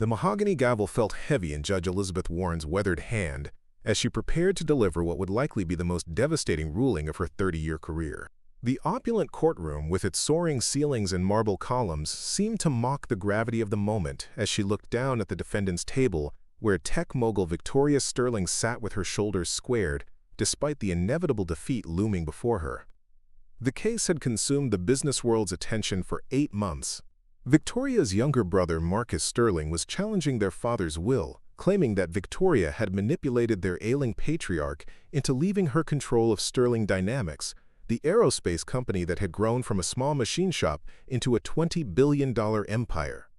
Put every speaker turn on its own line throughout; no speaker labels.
The mahogany gavel felt heavy in Judge Elizabeth Warren's weathered hand as she prepared to deliver what would likely be the most devastating ruling of her 30-year career. The opulent courtroom, with its soaring ceilings and marble columns, seemed to mock the gravity of the moment as she looked down at the defendant's table, where tech mogul Victoria Sterling sat with her shoulders squared, despite the inevitable defeat looming before her. The case had consumed the business world's attention for 8 months. Victoria's younger brother Marcus Sterling was challenging their father's will, claiming that Victoria had manipulated their ailing patriarch into leaving her control of Sterling Dynamics, the aerospace company that had grown from a small machine shop into a $20 billion empire.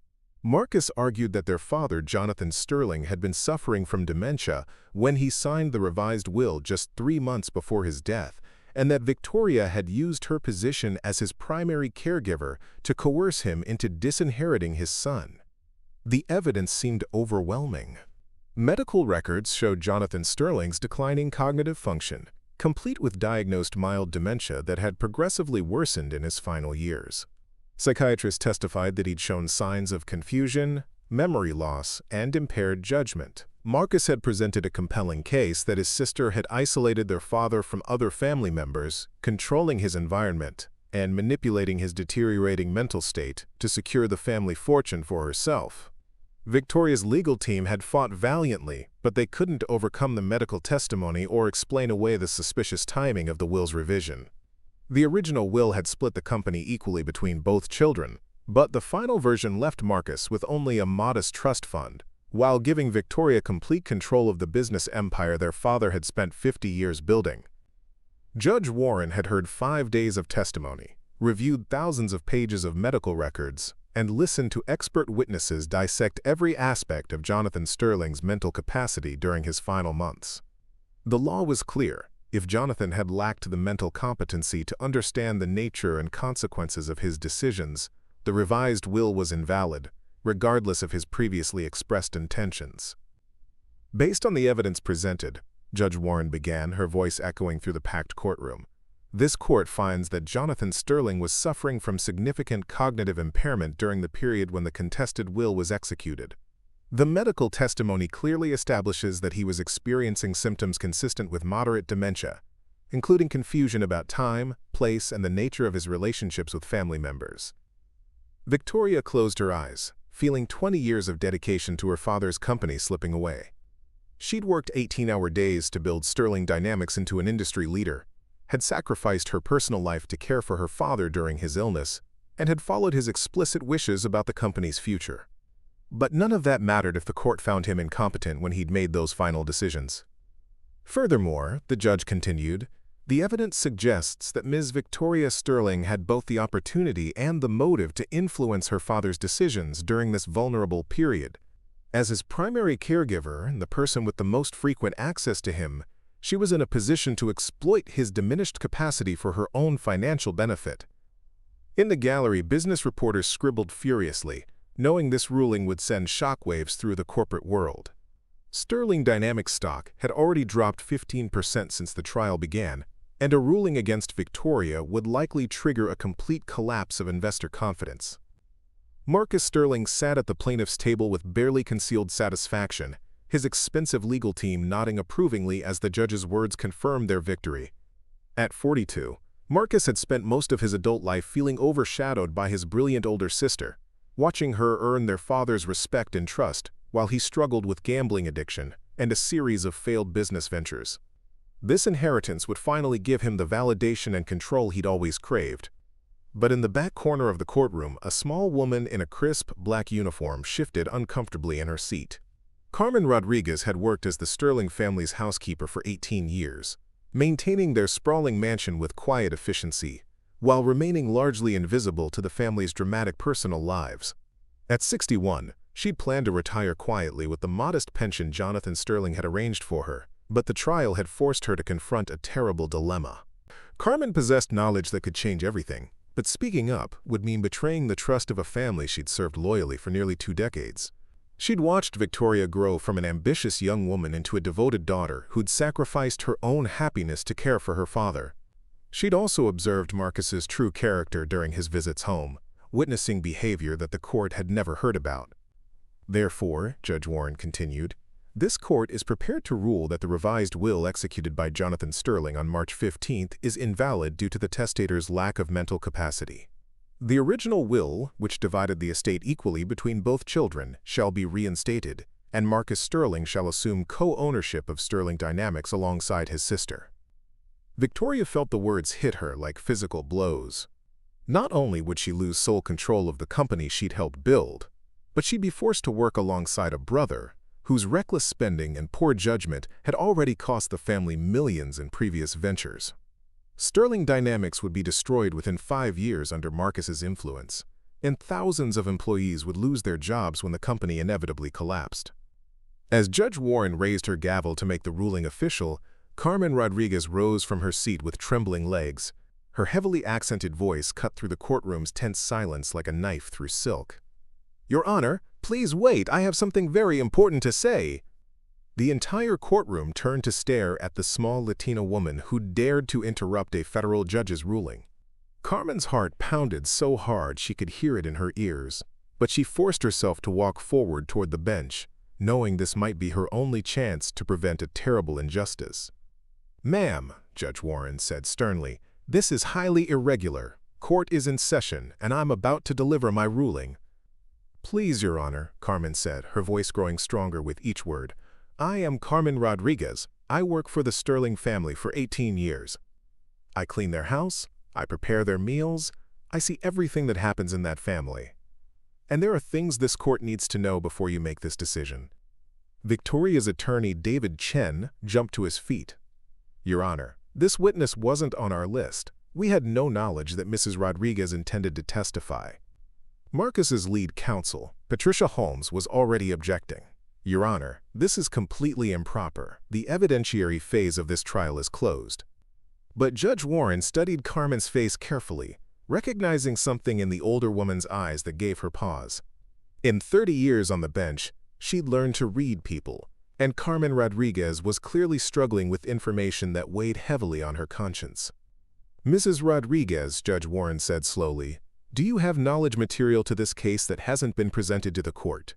Marcus argued that their father, Jonathan Sterling, had been suffering from dementia when he signed the revised will just 3 months before his death, and that Victoria had used her position as his primary caregiver to coerce him into disinheriting his son. The evidence seemed overwhelming. Medical records showed Jonathan Sterling's declining cognitive function, complete with diagnosed mild dementia that had progressively worsened in his final years. Psychiatrists testified that he'd shown signs of confusion, memory loss, and impaired judgment. Marcus had presented a compelling case that his sister had isolated their father from other family members, controlling his environment, and manipulating his deteriorating mental state to secure the family fortune for herself. Victoria's legal team had fought valiantly, but they couldn't overcome the medical testimony or explain away the suspicious timing of the will's revision. The original will had split the company equally between both children, but the final version left Marcus with only a modest trust fund, while giving Victoria complete control of the business empire their father had spent 50 years building. Judge Warren had heard 5 days of testimony, reviewed thousands of pages of medical records, and listened to expert witnesses dissect every aspect of Jonathan Sterling's mental capacity during his final months. The law was clear. If Jonathan had lacked the mental competency to understand the nature and consequences of his decisions, the revised will was invalid, regardless of his previously expressed intentions. Based on the evidence presented, Judge Warren began, her voice echoing through the packed courtroom, this court finds that Jonathan Sterling was suffering from significant cognitive impairment during the period when the contested will was executed. The medical testimony clearly establishes that he was experiencing symptoms consistent with moderate dementia, including confusion about time, place, and the nature of his relationships with family members. Victoria closed her eyes, feeling 20 years of dedication to her father's company slipping away. She'd worked 18-hour days to build Sterling Dynamics into an industry leader, had sacrificed her personal life to care for her father during his illness, and had followed his explicit wishes about the company's future. But none of that mattered if the court found him incompetent when he'd made those final decisions. Furthermore, the judge continued, the evidence suggests that Ms. Victoria Sterling had both the opportunity and the motive to influence her father's decisions during this vulnerable period. As his primary caregiver and the person with the most frequent access to him, she was in a position to exploit his diminished capacity for her own financial benefit. In the gallery, business reporters scribbled furiously, knowing this ruling would send shockwaves through the corporate world. Sterling Dynamics stock had already dropped 15% since the trial began, and a ruling against Victoria would likely trigger a complete collapse of investor confidence. Marcus Sterling sat at the plaintiff's table with barely concealed satisfaction, his expensive legal team nodding approvingly as the judge's words confirmed their victory. At 42, Marcus had spent most of his adult life feeling overshadowed by his brilliant older sister, watching her earn their father's respect and trust while he struggled with gambling addiction and a series of failed business ventures. This inheritance would finally give him the validation and control he'd always craved. But in the back corner of the courtroom, a small woman in a crisp black uniform shifted uncomfortably in her seat. Carmen Rodriguez had worked as the Sterling family's housekeeper for 18 years, maintaining their sprawling mansion with quiet efficiency, while remaining largely invisible to the family's dramatic personal lives. At 61, she'd planned to retire quietly with the modest pension Jonathan Sterling had arranged for her, but the trial had forced her to confront a terrible dilemma. Carmen possessed knowledge that could change everything, but speaking up would mean betraying the trust of a family she'd served loyally for nearly 2 decades. She'd watched Victoria grow from an ambitious young woman into a devoted daughter who'd sacrificed her own happiness to care for her father. She'd also observed Marcus's true character during his visits home, witnessing behavior that the court had never heard about. Therefore, Judge Warren continued, this court is prepared to rule that the revised will executed by Jonathan Sterling on March 15th is invalid due to the testator's lack of mental capacity. The original will, which divided the estate equally between both children, shall be reinstated, and Marcus Sterling shall assume co-ownership of Sterling Dynamics alongside his sister. Victoria felt the words hit her like physical blows. Not only would she lose sole control of the company she'd helped build, but she'd be forced to work alongside a brother whose reckless spending and poor judgment had already cost the family millions in previous ventures. Sterling Dynamics would be destroyed within 5 years under Marcus's influence, and thousands of employees would lose their jobs when the company inevitably collapsed. As Judge Warren raised her gavel to make the ruling official, Carmen Rodriguez rose from her seat with trembling legs. Her heavily accented voice cut through the courtroom's tense silence like a knife through silk. "Your Honor, please wait, I have something very important to say." The entire courtroom turned to stare at the small Latina woman who dared to interrupt a federal judge's ruling. Carmen's heart pounded so hard she could hear it in her ears, but she forced herself to walk forward toward the bench, knowing this might be her only chance to prevent a terrible injustice. "Ma'am," Judge Warren said sternly, "this is highly irregular. Court is in session, and I'm about to deliver my ruling." "Please, Your Honor," Carmen said, her voice growing stronger with each word. "I am Carmen Rodriguez. I work for the Sterling family for 18 years. I clean their house, I prepare their meals, I see everything that happens in that family. And there are things this court needs to know before you make this decision." Victoria's attorney, David Chen, jumped to his feet. "Your Honor, this witness wasn't on our list. We had no knowledge that Mrs. Rodriguez intended to testify." Marcus's lead counsel, Patricia Holmes, was already objecting. "Your Honor, this is completely improper. The evidentiary phase of this trial is closed." But Judge Warren studied Carmen's face carefully, recognizing something in the older woman's eyes that gave her pause. In 30 years on the bench, she'd learned to read people, and Carmen Rodriguez was clearly struggling with information that weighed heavily on her conscience. "Mrs. Rodriguez," Judge Warren said slowly, "do you have knowledge material to this case that hasn't been presented to the court?"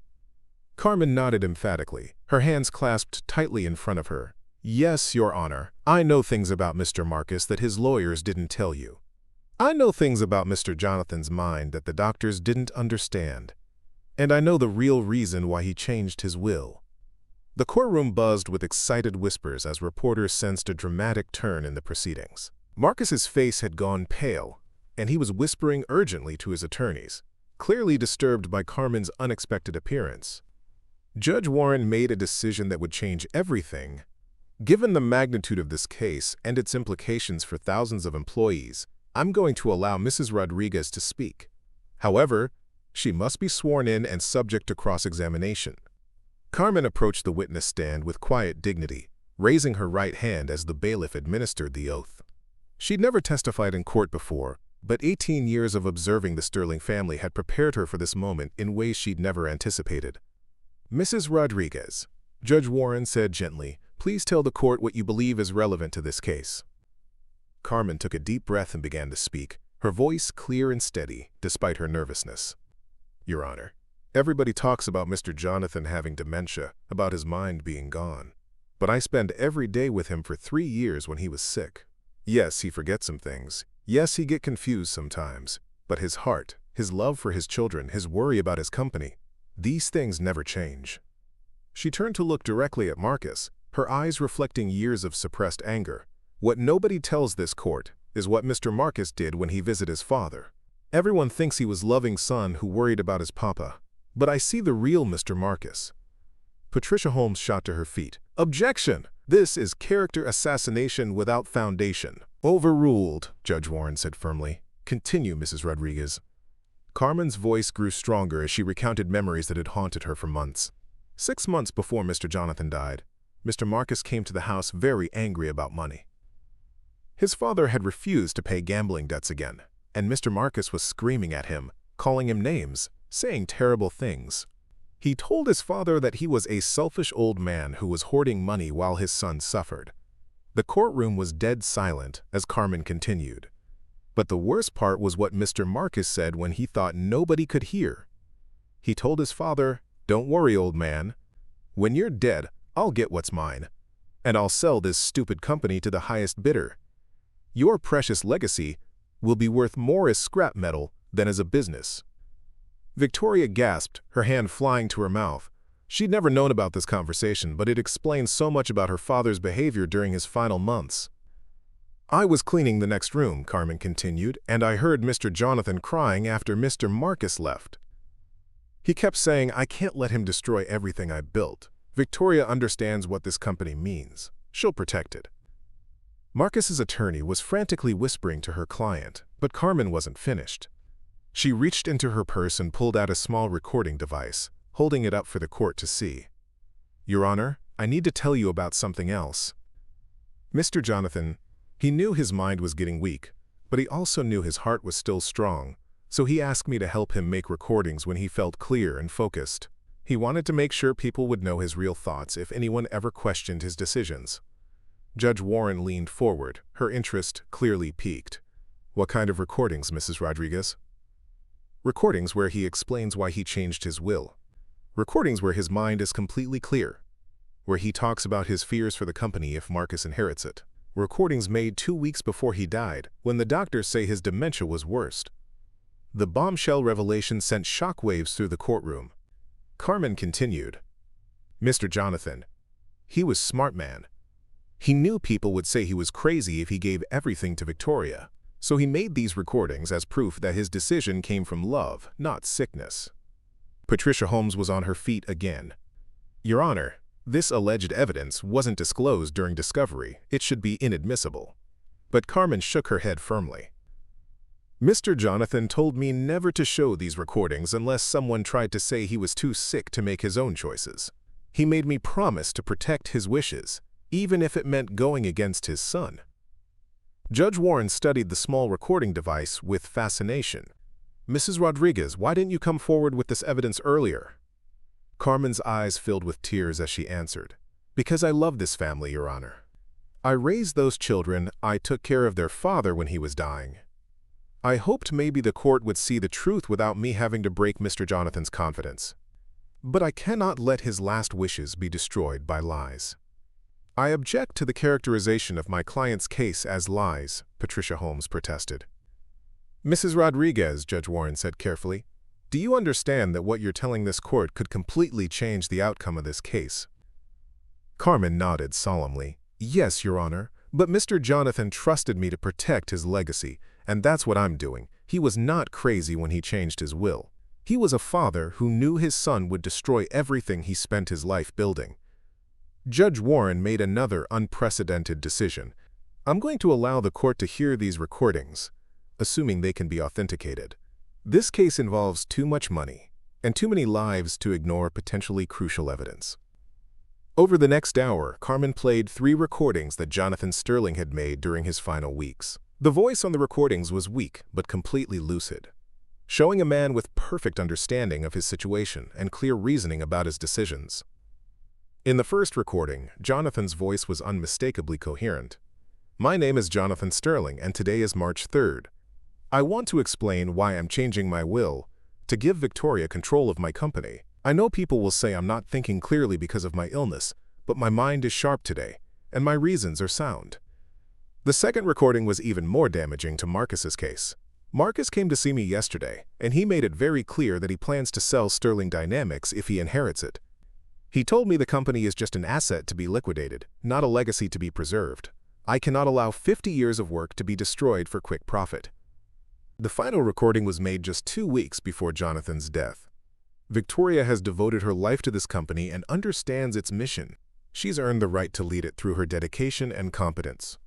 Carmen nodded emphatically, her hands clasped tightly in front of her. "Yes, Your Honor. I know things about Mr. Marcus that his lawyers didn't tell you. I know things about Mr. Jonathan's mind that the doctors didn't understand. And I know the real reason why he changed his will." The courtroom buzzed with excited whispers as reporters sensed a dramatic turn in the proceedings. Marcus's face had gone pale, and he was whispering urgently to his attorneys, clearly disturbed by Carmen's unexpected appearance. Judge Warren made a decision that would change everything. "Given the magnitude of this case and its implications for thousands of employees, I'm going to allow Mrs. Rodriguez to speak. However, she must be sworn in and subject to cross-examination." Carmen approached the witness stand with quiet dignity, raising her right hand as the bailiff administered the oath. She'd never testified in court before, but 18 years of observing the Sterling family had prepared her for this moment in ways she'd never anticipated. "Mrs. Rodriguez," Judge Warren said gently, "please tell the court what you believe is relevant to this case." Carmen took a deep breath and began to speak, her voice clear and steady, despite her nervousness. "Your Honor, everybody talks about Mr. Jonathan having dementia, about his mind being gone. But I spent every day with him for 3 years when he was sick. Yes, he forgets some things. Yes, he get confused sometimes. But his heart, his love for his children, his worry about his company, these things never change." She turned to look directly at Marcus, her eyes reflecting years of suppressed anger. "What nobody tells this court is what Mr. Marcus did when he visited his father. Everyone thinks he was a loving son who worried about his papa. But I see the real Mr. Marcus." Patricia Holmes shot to her feet. "Objection! This is character assassination without foundation." "Overruled," Judge Warren said firmly. "Continue, Mrs. Rodriguez." Carmen's voice grew stronger as she recounted memories that had haunted her for months. 6 months before Mr. Jonathan died, Mr. Marcus came to the house very angry about money. His father had refused to pay gambling debts again, and Mr. Marcus was screaming at him, calling him names, saying terrible things. He told his father that he was a selfish old man who was hoarding money while his son suffered. The courtroom was dead silent as Carmen continued. But the worst part was what Mr. Marcus said when he thought nobody could hear. He told his father, Don't worry, old man. When you're dead, I'll get what's mine. And I'll sell this stupid company to the highest bidder. Your precious legacy will be worth more as scrap metal than as a business." Victoria gasped, her hand flying to her mouth. She'd never known about this conversation, but it explained so much about her father's behavior during his final months. "I was cleaning the next room," Carmen continued, "and I heard Mr. Jonathan crying after Mr. Marcus left. He kept saying, 'I can't let him destroy everything I built. Victoria understands what this company means. She'll protect it.'" Marcus's attorney was frantically whispering to her client, but Carmen wasn't finished. She reached into her purse and pulled out a small recording device, holding it up for the court to see. "Your Honor, I need to tell you about something else. Mr. Jonathan, he knew his mind was getting weak, but he also knew his heart was still strong, so he asked me to help him make recordings when he felt clear and focused. He wanted to make sure people would know his real thoughts if anyone ever questioned his decisions." Judge Warren leaned forward, her interest clearly piqued. "What kind of recordings, Mrs. Rodriguez?" "Recordings where he explains why he changed his will. Recordings where his mind is completely clear. Where he talks about his fears for the company if Marcus inherits it. Recordings made 2 weeks before he died, when the doctors say his dementia was worst." The bombshell revelation sent shockwaves through the courtroom. Carmen continued, "Mr. Jonathan, he was smart man. He knew people would say he was crazy if he gave everything to Victoria, so he made these recordings as proof that his decision came from love, not sickness." Patricia Holmes was on her feet again. "Your Honor, this alleged evidence wasn't disclosed during discovery. It should be inadmissible." But Carmen shook her head firmly. "Mr. Jonathan told me never to show these recordings unless someone tried to say he was too sick to make his own choices. He made me promise to protect his wishes, even if it meant going against his son." Judge Warren studied the small recording device with fascination. "Mrs. Rodriguez, why didn't you come forward with this evidence earlier?" Carmen's eyes filled with tears as she answered, "Because I love this family, Your Honor. I raised those children. I took care of their father when he was dying. I hoped maybe the court would see the truth without me having to break Mr. Jonathan's confidence. But I cannot let his last wishes be destroyed by lies." "I object to the characterization of my client's case as lies," Patricia Holmes protested. "Mrs. Rodriguez," Judge Warren said carefully, "do you understand that what you're telling this court could completely change the outcome of this case?" Carmen nodded solemnly. "Yes, Your Honor, but Mr. Jonathan trusted me to protect his legacy, and that's what I'm doing. He was not crazy when he changed his will. He was a father who knew his son would destroy everything he spent his life building." Judge Warren made another unprecedented decision. "I'm going to allow the court to hear these recordings, assuming they can be authenticated. This case involves too much money and too many lives to ignore potentially crucial evidence." Over the next hour, Carmen played 3 recordings that Jonathan Sterling had made during his final weeks. The voice on the recordings was weak but completely lucid, showing a man with perfect understanding of his situation and clear reasoning about his decisions. In the first recording, Jonathan's voice was unmistakably coherent. "My name is Jonathan Sterling, and today is March 3rd. I want to explain why I'm changing my will to give Victoria control of my company. I know people will say I'm not thinking clearly because of my illness, but my mind is sharp today, and my reasons are sound." The second recording was even more damaging to Marcus's case. "Marcus came to see me yesterday, and he made it very clear that he plans to sell Sterling Dynamics if he inherits it. He told me the company is just an asset to be liquidated, not a legacy to be preserved. I cannot allow 50 years of work to be destroyed for quick profit." The final recording was made just 2 weeks before Jonathan's death. "Victoria has devoted her life to this company and understands its mission. She's earned the right to lead it through her dedication and competence.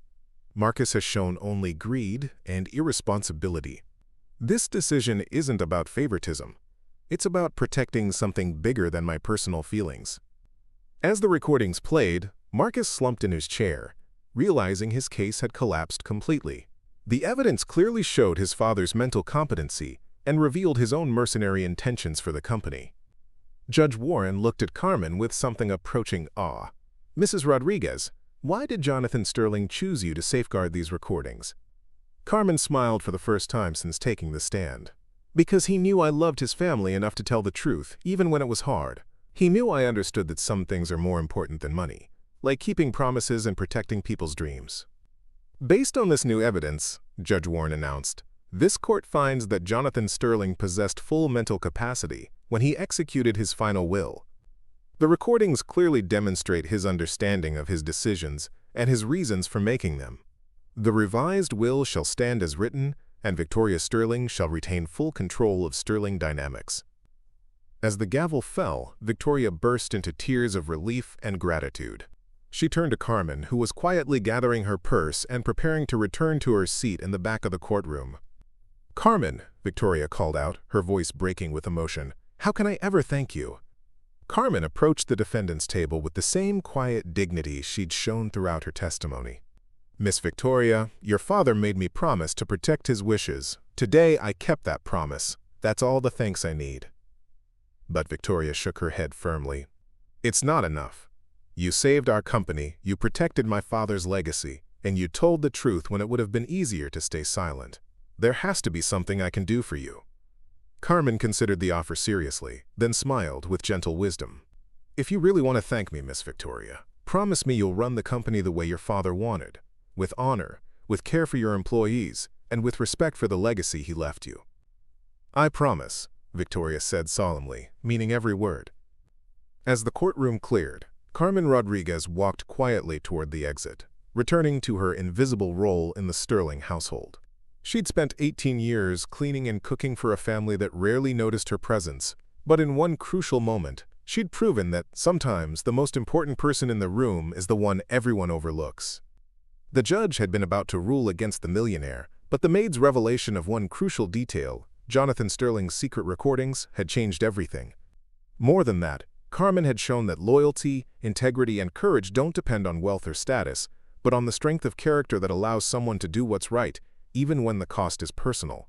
Marcus has shown only greed and irresponsibility. This decision isn't about favoritism. It's about protecting something bigger than my personal feelings." As the recordings played, Marcus slumped in his chair, realizing his case had collapsed completely. The evidence clearly showed his father's mental competency and revealed his own mercenary intentions for the company. Judge Warren looked at Carmen with something approaching awe. "Mrs. Rodriguez, why did Jonathan Sterling choose you to safeguard these recordings?" Carmen smiled for the first time since taking the stand. "Because he knew I loved his family enough to tell the truth, even when it was hard. He knew I understood that some things are more important than money, like keeping promises and protecting people's dreams. Based on this new evidence, Judge Warren announced, this court finds that Jonathan Sterling possessed full mental capacity when he executed his final will. The recordings clearly demonstrate his understanding of his decisions and his reasons for making them. The revised will shall stand as written, and Victoria Sterling shall retain full control of Sterling Dynamics. As the gavel fell, Victoria burst into tears of relief and gratitude. She turned to Carmen, who was quietly gathering her purse and preparing to return to her seat in the back of the courtroom. "Carmen," Victoria called out, her voice breaking with emotion, "how can I ever thank you?" Carmen approached the defendant's table with the same quiet dignity she'd shown throughout her testimony. "Miss Victoria, your father made me promise to protect his wishes. Today I kept that promise. That's all the thanks I need." But Victoria shook her head firmly. "It's not enough. You saved our company, you protected my father's legacy, and you told the truth when it would have been easier to stay silent. There has to be something I can do for you." Carmen considered the offer seriously, then smiled with gentle wisdom. "If you really want to thank me, Miss Victoria, promise me you'll run the company the way your father wanted, with honor, with care for your employees, and with respect for the legacy he left you." "I promise," Victoria said solemnly, meaning every word. As the courtroom cleared, Carmen Rodriguez walked quietly toward the exit, returning to her invisible role in the Sterling household. She'd spent 18 years cleaning and cooking for a family that rarely noticed her presence, but in one crucial moment, she'd proven that sometimes the most important person in the room is the one everyone overlooks. The judge had been about to rule against the millionaire, but the maid's revelation of one crucial detail, Jonathan Sterling's secret recordings, had changed everything. More than that, Carmen had shown that loyalty, integrity, and courage don't depend on wealth or status, but on the strength of character that allows someone to do what's right, even when the cost is personal.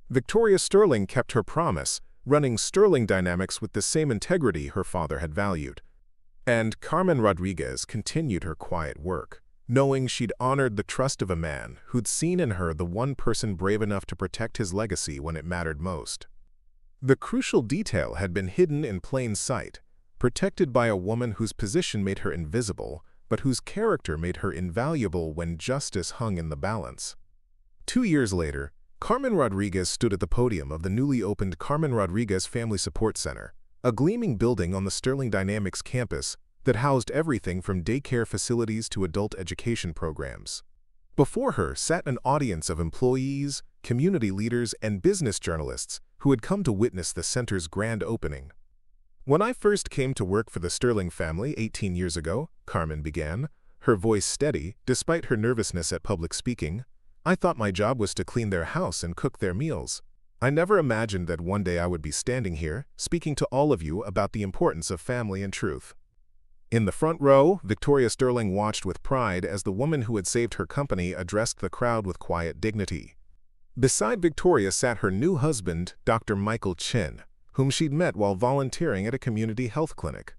Victoria Sterling kept her promise, running Sterling Dynamics with the same integrity her father had valued. And Carmen Rodriguez continued her quiet work, knowing she'd honored the trust of a man who'd seen in her the one person brave enough to protect his legacy when it mattered most. The crucial detail had been hidden in plain sight, protected by a woman whose position made her invisible, but whose character made her invaluable when justice hung in the balance. 2 years later, Carmen Rodriguez stood at the podium of the newly opened Carmen Rodriguez Family Support Center, a gleaming building on the Sterling Dynamics campus that housed everything from daycare facilities to adult education programs. Before her sat an audience of employees, community leaders, and business journalists who had come to witness the center's grand opening. "When I first came to work for the Sterling family 18 years ago," Carmen began, her voice steady despite her nervousness at public speaking, "I thought my job was to clean their house and cook their meals. I never imagined that one day I would be standing here, speaking to all of you about the importance of family and truth." In the front row, Victoria Sterling watched with pride as the woman who had saved her company addressed the crowd with quiet dignity. Beside Victoria sat her new husband, Dr. Michael Chin, whom she'd met while volunteering at a community health clinic,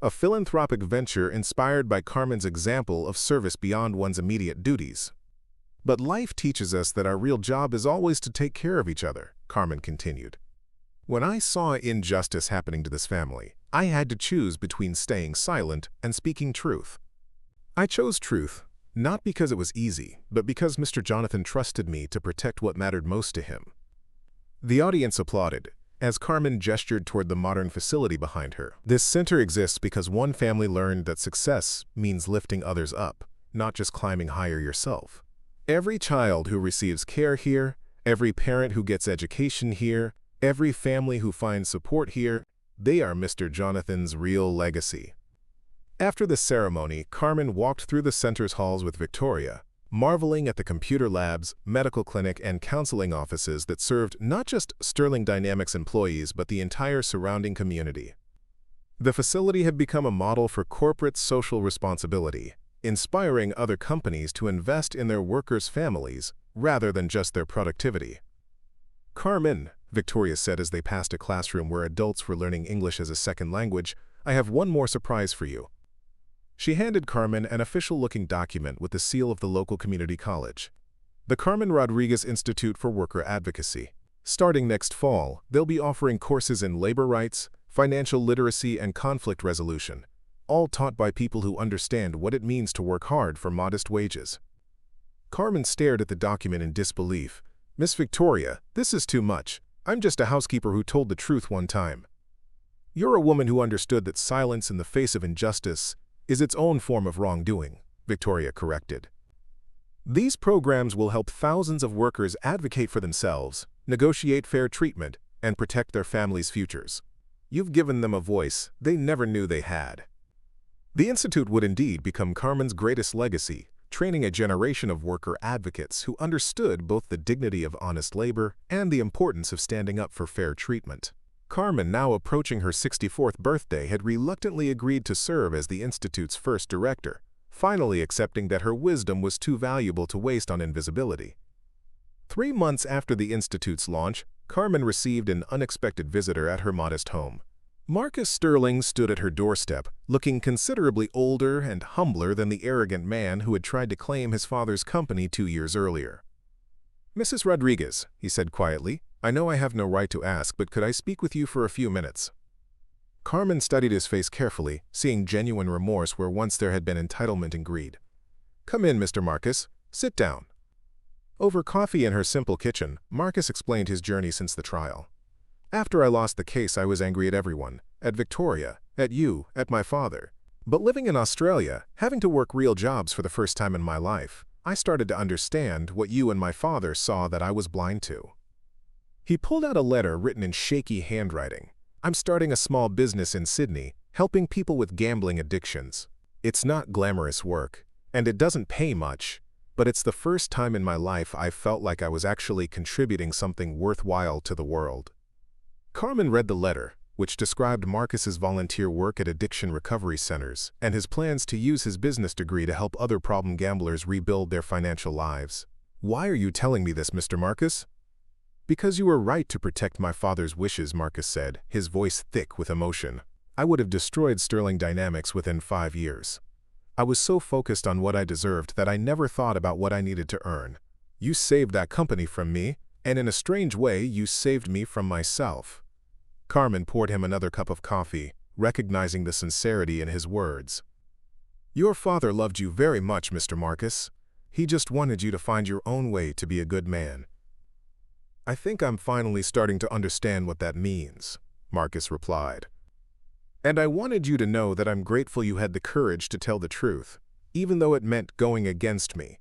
a philanthropic venture inspired by Carmen's example of service beyond one's immediate duties. "But life teaches us that our real job is always to take care of each other," Carmen continued. "When I saw injustice happening to this family, I had to choose between staying silent and speaking truth. I chose truth, not because it was easy, but because Mr. Jonathan trusted me to protect what mattered most to him." The audience applauded as Carmen gestured toward the modern facility behind her. "This center exists because one family learned that success means lifting others up, not just climbing higher yourself. Every child who receives care here, every parent who gets education here, every family who finds support here, they are Mr. Jonathan's real legacy." After the ceremony, Carmen walked through the center's halls with Victoria, marveling at the computer labs, medical clinic, and counseling offices that served not just Sterling Dynamics employees but the entire surrounding community. The facility had become a model for corporate social responsibility, inspiring other companies to invest in their workers' families rather than just their productivity. "Carmen," Victoria said as they passed a classroom where adults were learning English as a second language, "I have one more surprise for you." She handed Carmen an official-looking document with the seal of the local community college, the Carmen Rodriguez Institute for Worker Advocacy. Starting next fall, they'll be offering courses in labor rights, financial literacy, and conflict resolution, all taught by people who understand what it means to work hard for modest wages. Carmen stared at the document in disbelief. "Miss Victoria, this is too much. I'm just a housekeeper who told the truth one time." "You're a woman who understood that silence in the face of injustice is its own form of wrongdoing," Victoria corrected. "These programs will help thousands of workers advocate for themselves, negotiate fair treatment, and protect their families' futures. You've given them a voice they never knew they had." The Institute would indeed become Carmen's greatest legacy, training a generation of worker advocates who understood both the dignity of honest labor and the importance of standing up for fair treatment. Carmen, now approaching her 64th birthday, had reluctantly agreed to serve as the Institute's first director, finally accepting that her wisdom was too valuable to waste on invisibility. 3 months after the Institute's launch, Carmen received an unexpected visitor at her modest home. Marcus Sterling stood at her doorstep, looking considerably older and humbler than the arrogant man who had tried to claim his father's company 2 years earlier. "Mrs. Rodriguez," he said quietly, "I know I have no right to ask, but could I speak with you for a few minutes?" Carmen studied his face carefully, seeing genuine remorse where once there had been entitlement and greed. "Come in, Mr. Marcus. Sit down." Over coffee in her simple kitchen, Marcus explained his journey since the trial. "After I lost the case, I was angry at everyone, at Victoria, at you, at my father. But living in Australia, having to work real jobs for the first time in my life, I started to understand what you and my father saw that I was blind to." He pulled out a letter written in shaky handwriting. "I'm starting a small business in Sydney, helping people with gambling addictions. It's not glamorous work, and it doesn't pay much, but it's the first time in my life I felt like I was actually contributing something worthwhile to the world." Carmen read the letter, which described Marcus's volunteer work at addiction recovery centers and his plans to use his business degree to help other problem gamblers rebuild their financial lives. "Why are you telling me this, Mr. Marcus?" "Because you were right to protect my father's wishes," Marcus said, his voice thick with emotion. "I would have destroyed Sterling Dynamics within 5 years. I was so focused on what I deserved that I never thought about what I needed to earn. You saved that company from me, and in a strange way, you saved me from myself." Carmen poured him another cup of coffee, recognizing the sincerity in his words. "Your father loved you very much, Mr. Marcus. He just wanted you to find your own way to be a good man." "I think I'm finally starting to understand what that means," Marcus replied. "And I wanted you to know that I'm grateful you had the courage to tell the truth, even though it meant going against me.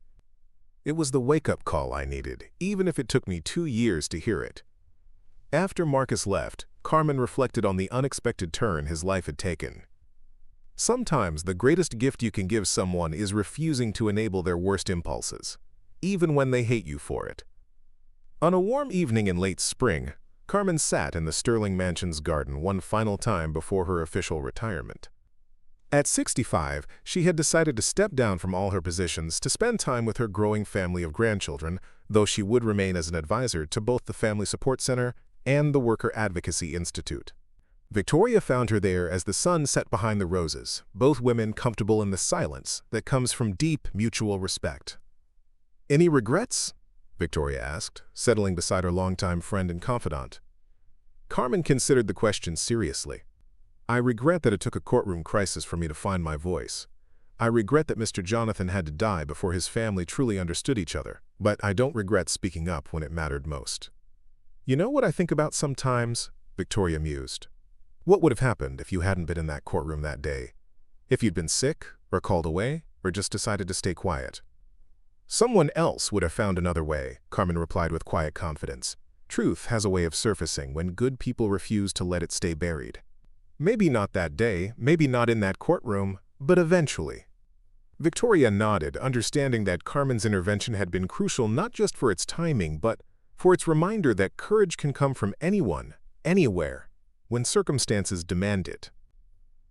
It was the wake-up call I needed, even if it took me 2 years to hear it." After Marcus left, Carmen reflected on the unexpected turn his life had taken. Sometimes the greatest gift you can give someone is refusing to enable their worst impulses, even when they hate you for it. On a warm evening in late spring, Carmen sat in the Sterling Mansion's garden one final time before her official retirement. At 65, she had decided to step down from all her positions to spend time with her growing family of grandchildren, though she would remain as an advisor to both the Family Support Center and the Worker Advocacy Institute. Victoria found her there as the sun set behind the roses, both women comfortable in the silence that comes from deep mutual respect. "Any regrets?" Victoria asked, settling beside her longtime friend and confidant. Carmen considered the question seriously. "I regret that it took a courtroom crisis for me to find my voice. I regret that Mr. Jonathan had to die before his family truly understood each other, but I don't regret speaking up when it mattered most." "You know what I think about sometimes?" Victoria mused. "What would have happened if you hadn't been in that courtroom that day? If you'd been sick, or called away, or just decided to stay quiet?" "Someone else would have found another way," Carmen replied with quiet confidence. "Truth has a way of surfacing when good people refuse to let it stay buried. Maybe not that day, maybe not in that courtroom, but eventually." Victoria nodded, understanding that Carmen's intervention had been crucial not just for its timing, but for its reminder that courage can come from anyone, anywhere, when circumstances demand it.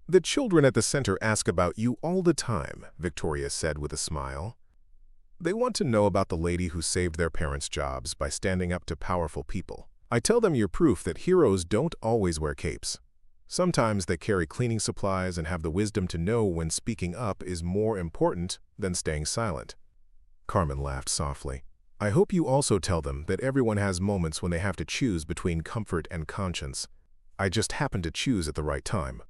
"The children at the center ask about you all the time," Victoria said with a smile. "They want to know about the lady who saved their parents' jobs by standing up to powerful people. I tell them you're proof that heroes don't always wear capes. Sometimes they carry cleaning supplies and have the wisdom to know when speaking up is more important than staying silent." Carmen laughed softly. "I hope you also tell them that everyone has moments when they have to choose between comfort and conscience. I just happened to choose at the right time."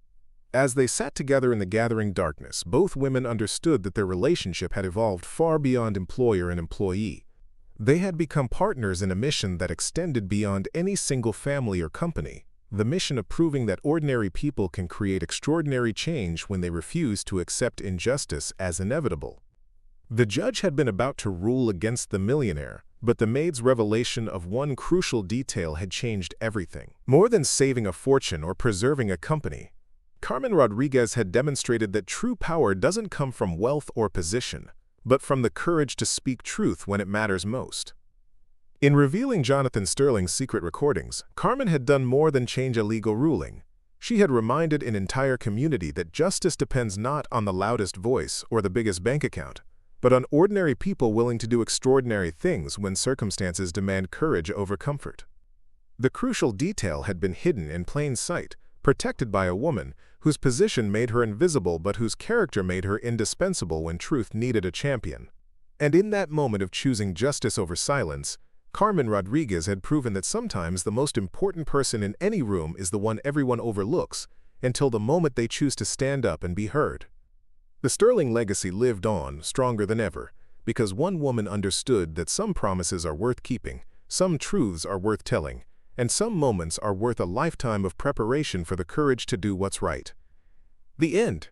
As they sat together in the gathering darkness, both women understood that their relationship had evolved far beyond employer and employee. They had become partners in a mission that extended beyond any single family or company, the mission of proving that ordinary people can create extraordinary change when they refuse to accept injustice as inevitable. The judge had been about to rule against the millionaire, but the maid's revelation of one crucial detail had changed everything. More than saving a fortune or preserving a company, Carmen Rodriguez had demonstrated that true power doesn't come from wealth or position, but from the courage to speak truth when it matters most. In revealing Jonathan Sterling's secret recordings, Carmen had done more than change a legal ruling. She had reminded an entire community that justice depends not on the loudest voice or the biggest bank account, but on ordinary people willing to do extraordinary things when circumstances demand courage over comfort. The crucial detail had been hidden in plain sight, protected by a woman whose position made her invisible but whose character made her indispensable when truth needed a champion. And in that moment of choosing justice over silence, Carmen Rodriguez had proven that sometimes the most important person in any room is the one everyone overlooks, until the moment they choose to stand up and be heard. The Sterling legacy lived on, stronger than ever, because one woman understood that some promises are worth keeping, some truths are worth telling, and some moments are worth a lifetime of preparation for the courage to do what's right. The end.